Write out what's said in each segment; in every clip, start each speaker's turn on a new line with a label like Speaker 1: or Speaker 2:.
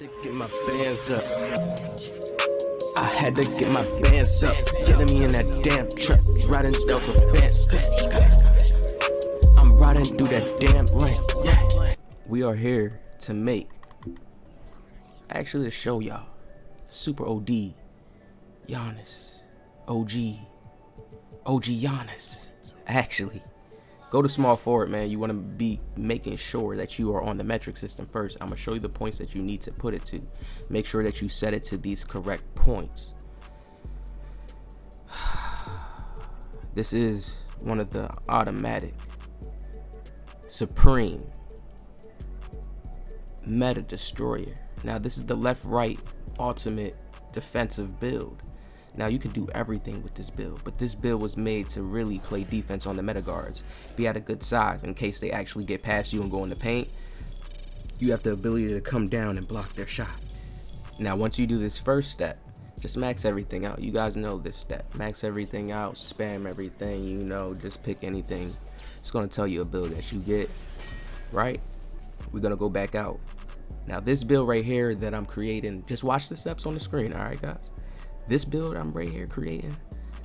Speaker 1: to get my bands up. I had to get my bands up. Getting me in that damn truck, riding down the bands. I'm riding through that damn lane. Yeah. We are here to make, actually to show y'all, Super OD, Giannis, OG Giannis. Actually, go to small forward, man. You want to be making sure that you are on the metric system first. I'm going to show you the points that you need to put it to. Make sure that you set it to these correct points. This is one of the automatic, supreme meta destroyer. Now, this is the left-right ultimate defensive build. Now, you can do everything with this build, but this build was made to really play defense on the meta guards. Be at a good size in case they actually get past you and go in the paint. You have the ability to come down and block their shot. Now, once you do this first step, just max everything out. You guys know this step. Max everything out, spam everything, you know, just pick anything. It's going to tell you a build that you get, right? We're going to go back out. Now, this build right here that I'm creating, just watch the steps on the screen, all right, guys? This build I'm right here creating,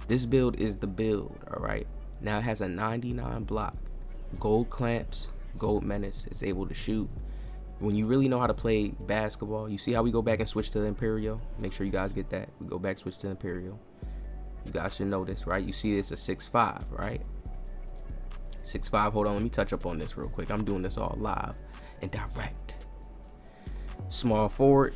Speaker 1: this build is the build, all right? Now, it has a 99 block, gold clamps, gold menace. It's able to shoot. When you really know how to play basketball, you see how we go back and switch to the Imperial? Make sure you guys get that. We go back, switch to the Imperial. You guys should know this, right? You see it's a 6'5", right? 6'5", hold on, let me touch up on this real quick. I'm doing this all live and direct. Small forward,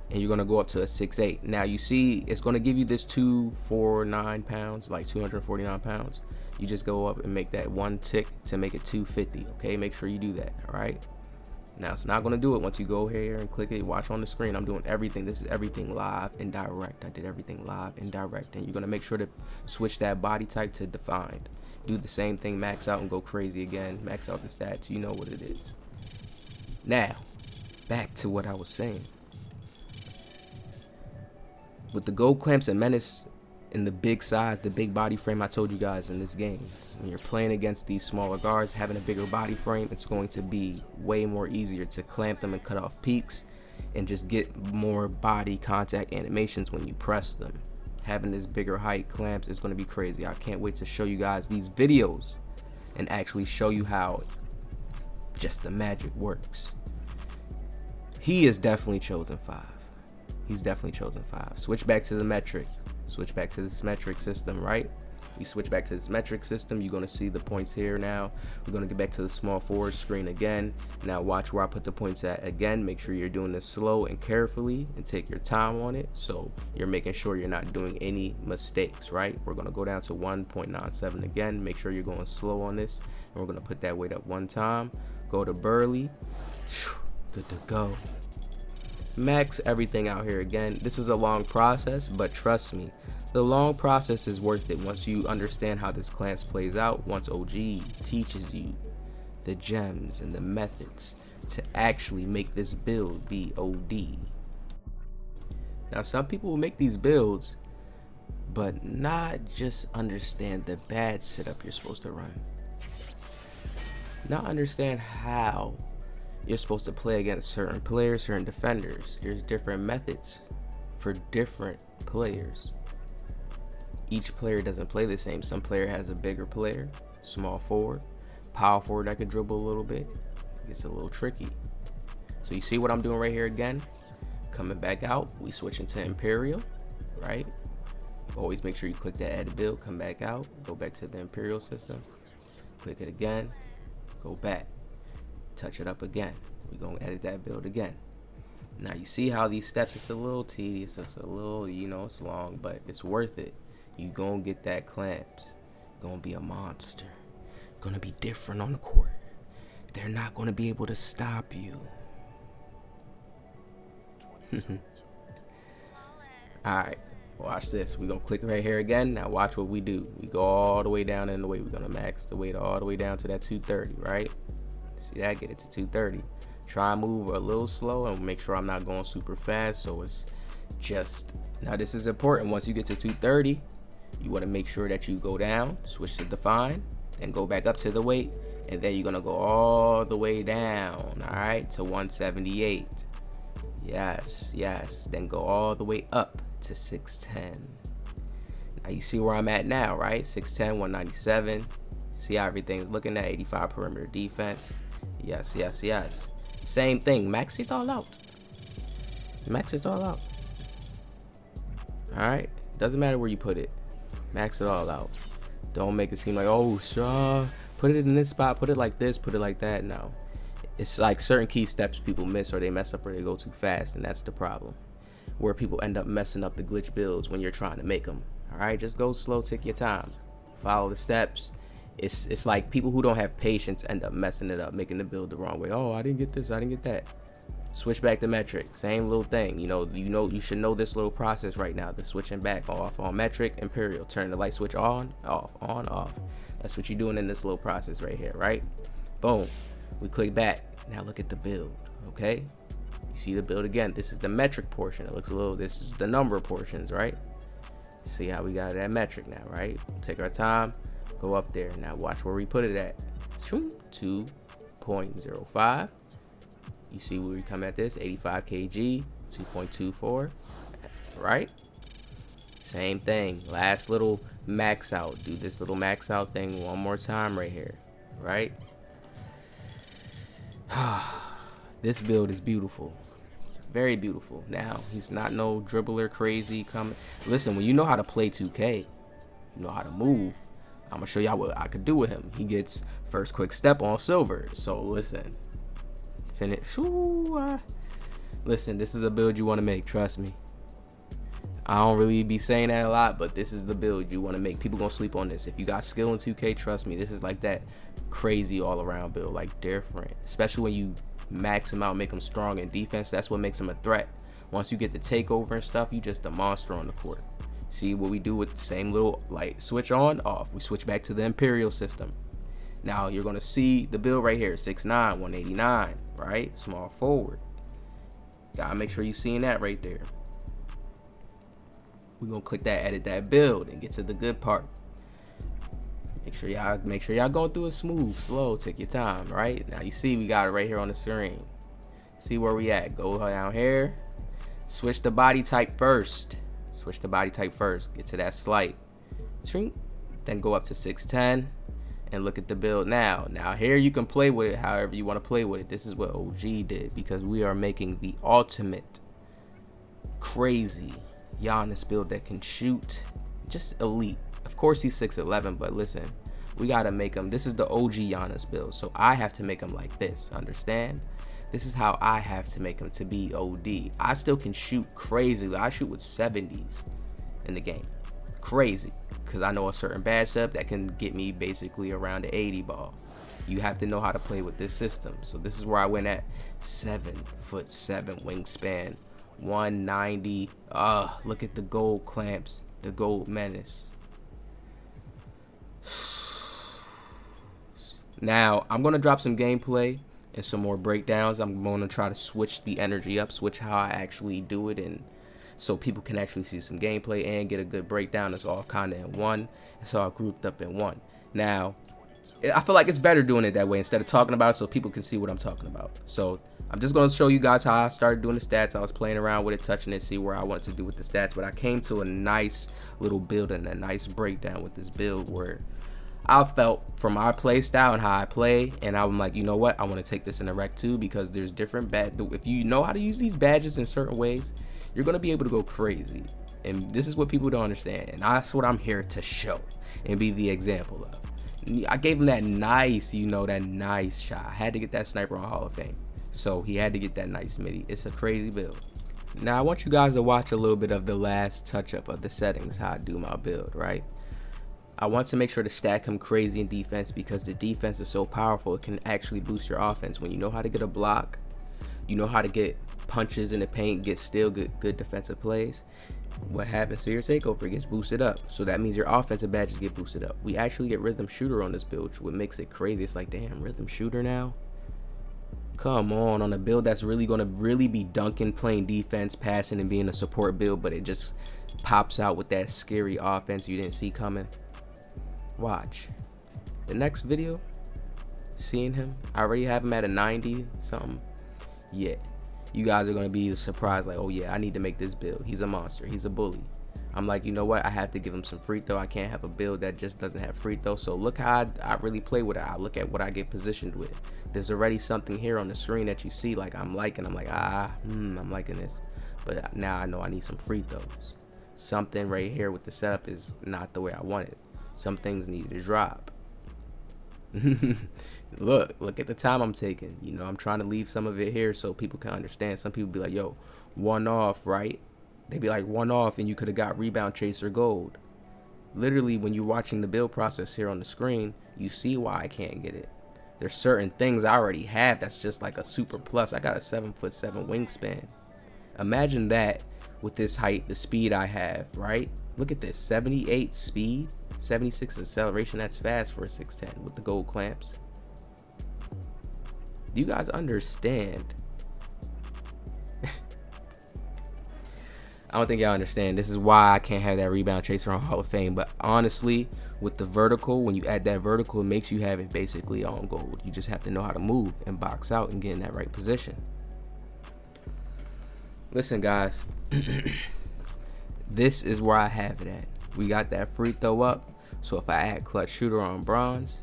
Speaker 1: and you're gonna go up to a 6'8". Now you see it's gonna give you this 249 pounds, like 249 pounds. You just go up and make that one tick to make it 250. Okay, make sure you do that. All right. Now it's not gonna do it once you go here and click it. Watch on the screen. I'm doing everything. This is everything live and direct. I did everything live and direct, and you're gonna make sure to switch that body type to defined. Do the same thing, max out and go crazy again. Max out the stats. You know what it is. Now, back to what I was saying. With the gold clamps and menace in the big size, the big body frame I told you guys in this game, when you're playing against these smaller guards, having a bigger body frame, it's going to be way more easier to clamp them and cut off peaks and just get more body contact animations when you press them. Having this bigger height clamps is going to be crazy. I can't wait to show you guys these videos and actually show you how just the magic works. He is definitely chosen 5. He's definitely chosen 5. Switch back to the metric. Switch back to this metric system, right? We switch back to this metric system. You're going to see the points here now. We're going to get back to the small forward screen again. Now watch where I put the points at again. Make sure you're doing this slow and carefully and take your time on it. So you're making sure you're not doing any mistakes, right? We're going to go down to 1.97 again. Make sure you're going slow on this. And we're going to put that weight up one time. Go to Burley. Good to go. Max everything out here again. This is a long process, but trust me, the long process is worth it once you understand how this clamps plays out. Once OG teaches you the gems and the methods to actually make this build be OD. Now, some people will make these builds but not just understand the bad setup you're supposed to run, not understand how you're supposed to play against certain players, certain defenders. There's different methods for different players. Each player doesn't play the same. Some player has a bigger player, small forward, power forward that can dribble a little bit. It's a little tricky. So you see what I'm doing right here again? Coming back out, we switch into Imperial, right? Always make sure you click that add build, come back out, go back to the Imperial system, click it again, go back. Touch it up again. We're going to edit that build again. Now you see how these steps, it's a little tedious, it's a little, you know, it's long, but it's worth it. You going to get that clamps. You're going to be a monster. Going to be different on the court. They're not going to be able to stop you. Alright, watch this. We're going to click right here again. Now watch what we do. We go all the way down in the weight. We're going to max the weight all the way down to that 230, right? See that? Get it to 230. Try and move a little slow and make sure I'm not going super fast. So it's just, now this is important. Once you get to 230, you want to make sure that you go down, switch to define, and go back up to the weight. And then you're going to go all the way down, all right, to 178. Yes, yes. Then go all the way up to 610. Now you see where I'm at now, right? 610, 197. See how everything's looking at 85 perimeter defense. Yes, yes, yes. Same thing. Max it all out. Max it all out. Alright? Doesn't matter where you put it. Max it all out. Don't make it seem like, oh, sure, put it in this spot, put it like this, put it like that. No. It's like certain key steps people miss, or they mess up, or they go too fast, and that's the problem. Where people end up messing up the glitch builds when you're trying to make them. Alright? Just go slow, take your time. Follow the steps. It's like people who don't have patience end up messing it up, making the build the wrong way. Oh, I didn't get this, I didn't get that. Switch back to metric, same little thing. You should know this little process right now. The switching back off on metric, imperial. Turn the light switch on, off, on, off. That's what you're doing in this little process right here, right? Boom. We click back. Now look at the build. Okay. You see the build again. This is the metric portion. It looks a little. This is the number portions, right? See how we got that metric now, right? Take our time. Go up there. Now watch where we put it at. 2.05. You see where we come at this, 85 kg, 2.24, right? Same thing. Last little max out. Do this little max out thing one more time right here, right? This build is beautiful. Very beautiful. Now, he's not no dribbler crazy coming. Listen, when you know how to play 2K, you know how to move. I'm going to show y'all what I could do with him. He gets first quick step on silver. So, listen. Finish. Listen, this is a build you want to make. Trust me. I don't really be saying that a lot, but this is the build you want to make. People going to sleep on this. If you got skill in 2K, trust me, this is like that crazy all-around build. Like, different. Especially when you max him out, make him strong in defense. That's what makes him a threat. Once you get the takeover and stuff, you just a monster on the court. See what we do with the same little light switch on, off. We switch back to the Imperial system. Now you're going to see the build right here, 6'9", 189, right? Small forward. Gotta make sure you're seeing that right there. We're going to click that, edit that build, and get to the good part. Make sure y'all going through it smooth, slow, take your time, right? Now you see we got it right here on the screen. See where we at. Go down here. Switch the body type first. Switch the body type first. Get to that slight. Then go up to 610 and look at the build now. Now here you can play with it however you want to play with it. This is what OG did, because we are making the ultimate crazy Giannis build that can shoot just elite. Of course he's 6'11", but listen, we gotta make him. This is the OG Giannis build, so I have to make him like this. Understand? This is how I have to make him to be OD. I still can shoot crazy. I shoot with 70s in the game. Crazy. Because I know a certain badge setup that can get me basically around the 80 ball. You have to know how to play with this system. So this is where I went at. 7'7" wingspan. 190. Look at the gold clamps. The gold menace. Now, I'm going to drop some gameplay and some more breakdowns. I'm going to try to switch the energy up, switch how I actually do it, and so people can actually see some gameplay and get a good breakdown. It's all kind of in one. It's all grouped up in one. Now, I feel like it's better doing it that way instead of talking about it so people can see what I'm talking about. So I'm just going to show you guys how I started doing the stats. I was playing around with it, touching it, see where I wanted to do with the stats, but I came to a nice little build and a nice breakdown with this build where I felt from our play style and how I play, and I'm like, you know what, I want to take this in a rec too, because there's different if you know how to use these badges in certain ways, you're going to be able to go crazy. And this is what people don't understand, and that's what I'm here to show and be the example of. I gave him that nice, that nice shot. I had to get that sniper on Hall of Fame, so he had to get that nice midi. It's a crazy build. Now I want you guys to watch a little bit of the last touch up of the settings, how I do my build, right? I want to make sure to stack him crazy in defense, because the defense is so powerful. It can actually boost your offense. When you know how to get a block, you know how to get punches in the paint, get still good defensive plays, what happens to your takeover? It gets boosted up. So that means your offensive badges get boosted up. We actually get rhythm shooter on this build, which makes it crazy. It's like, damn, rhythm shooter now? Come on a build that's really going to be dunking, playing defense, passing, and being a support build, but it just pops out with that scary offense you didn't see coming. Watch the next video, seeing him. I already have him at a 90 something. Yeah, you guys are going to be surprised, like, oh yeah, I need to make this build. He's a monster. He's a bully. I'm like, you know what? I have to give him some free throw. I can't have a build that just doesn't have free throw. So look how I really play with it. I look at what I get positioned with. There's already something here on the screen that you see, like I'm liking. I'm like, I'm liking this. But now I know I need some free throws. Something right here with the setup is not the way I want it. Some things need to drop. Look at the time I'm taking. You know, I'm trying to leave some of it here so people can understand. Some people be like, yo, one off, right? They'd be like, one off and you could have got rebound chaser gold. Literally, when you're watching the build process here on the screen, you see why I can't get it. There's certain things I already have that's just like a super plus. I got a 7'7" wingspan. Imagine that with this height, the speed I have, right? Look at this, 78 speed, 76 acceleration. That's fast for a 6'10" with the gold clamps. Do you guys understand? I don't think y'all understand. This is why I can't have that rebound chaser on Hall of Fame. But honestly, with the vertical, when you add that vertical, it makes you have it basically on gold. You just have to know how to move and box out and get in that right position. Listen, guys, this is where I have it at. We got that free throw up. So if I add clutch shooter on bronze,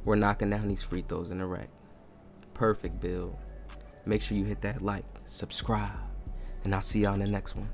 Speaker 1: we're knocking down these free throws in the rack. Perfect build. Make sure you hit that like, subscribe, and I'll see y'all in the next one.